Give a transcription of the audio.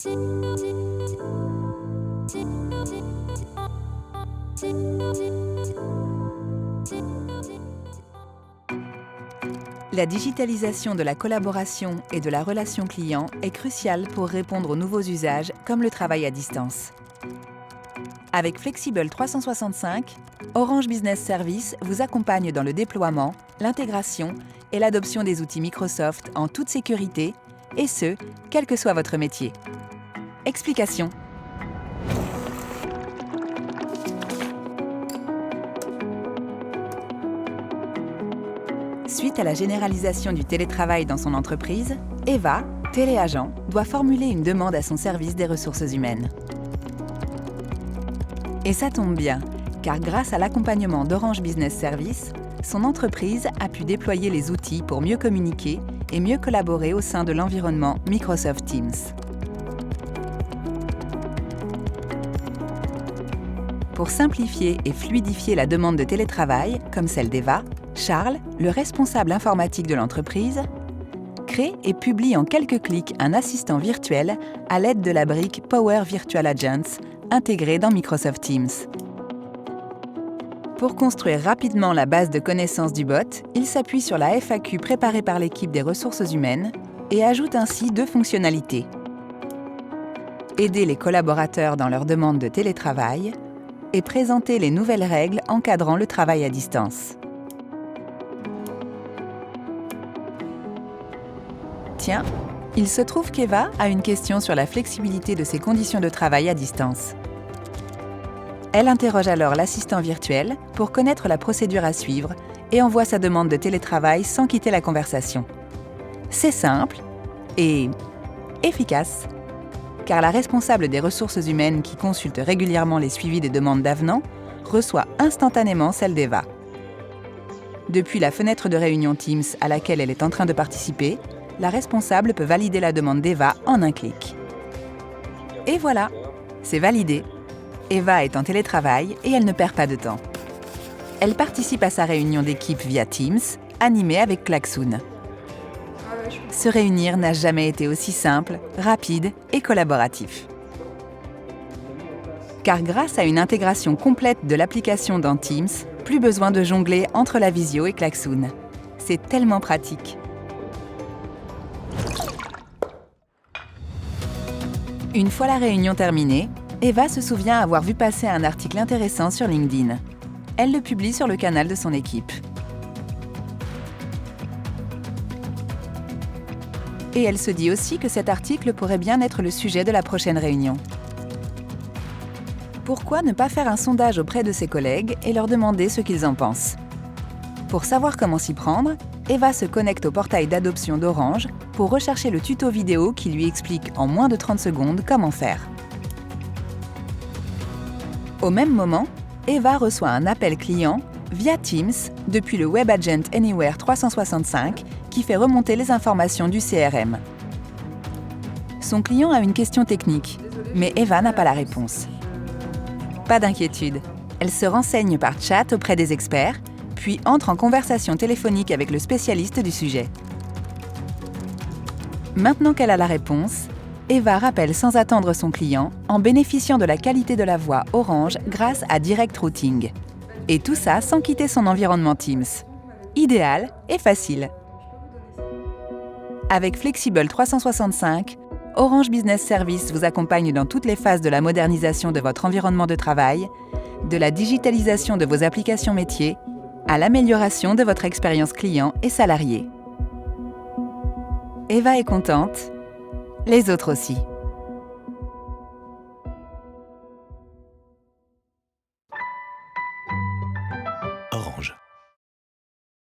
La digitalisation de la collaboration et de la relation client est cruciale pour répondre aux nouveaux usages comme le travail à distance. Avec Flexible 365, Orange Business Services vous accompagne dans le déploiement, l'intégration et l'adoption des outils Microsoft en toute sécurité, et ce, quel que soit votre métier. Explication. Suite à la généralisation du télétravail dans son entreprise, Eva, téléagent, doit formuler une demande à son service des ressources humaines. Et ça tombe bien, car grâce à l'accompagnement d'Orange Business Services, son entreprise a pu déployer les outils pour mieux communiquer et mieux collaborer au sein de l'environnement Microsoft Teams. Pour simplifier et fluidifier la demande de télétravail, comme celle d'Eva, Charles, le responsable informatique de l'entreprise, crée et publie en quelques clics un assistant virtuel à l'aide de la brique Power Virtual Agents intégrée dans Microsoft Teams. Pour construire rapidement la base de connaissances du bot, il s'appuie sur la FAQ préparée par l'équipe des ressources humaines et ajoute ainsi 2 fonctionnalités. Aider les collaborateurs dans leur demande de télétravail et présenter les nouvelles règles encadrant le travail à distance. Tiens, il se trouve qu'Eva a une question sur la flexibilité de ses conditions de travail à distance. Elle interroge alors l'assistant virtuel pour connaître la procédure à suivre et envoie sa demande de télétravail sans quitter la conversation. C'est simple et efficace, car la responsable des ressources humaines qui consulte régulièrement les suivis des demandes d'avenant reçoit instantanément celle d'Eva. Depuis la fenêtre de réunion Teams à laquelle elle est en train de participer, la responsable peut valider la demande d'Eva en un clic. Et voilà, c'est validé. Eva est en télétravail et elle ne perd pas de temps. Elle participe à sa réunion d'équipe via Teams, animée avec Klaxoon. Se réunir n'a jamais été aussi simple, rapide et collaboratif. Car grâce à une intégration complète de l'application dans Teams, plus besoin de jongler entre la visio et Klaxoon. C'est tellement pratique. Une fois la réunion terminée, Eva se souvient avoir vu passer un article intéressant sur LinkedIn. Elle le publie sur le canal de son équipe. Et elle se dit aussi que cet article pourrait bien être le sujet de la prochaine réunion. Pourquoi ne pas faire un sondage auprès de ses collègues et leur demander ce qu'ils en pensent? Pour savoir comment s'y prendre, Eva se connecte au portail d'adoption d'Orange pour rechercher le tuto vidéo qui lui explique en moins de 30 secondes comment faire. Au même moment, Eva reçoit un appel client via Teams depuis le Web Agent Anywhere 365 qui fait remonter les informations du CRM. Son client a une question technique, mais Eva n'a pas la réponse. Pas d'inquiétude, elle se renseigne par chat auprès des experts, puis entre en conversation téléphonique avec le spécialiste du sujet. Maintenant qu'elle a la réponse, Eva rappelle sans attendre son client en bénéficiant de la qualité de la voix Orange grâce à Direct Routing. Et tout ça sans quitter son environnement Teams. Idéal et facile. Avec Flexible 365, Orange Business Services vous accompagne dans toutes les phases de la modernisation de votre environnement de travail, de la digitalisation de vos applications métiers, à l'amélioration de votre expérience client et salarié. Eva est contente, les autres aussi. Orange.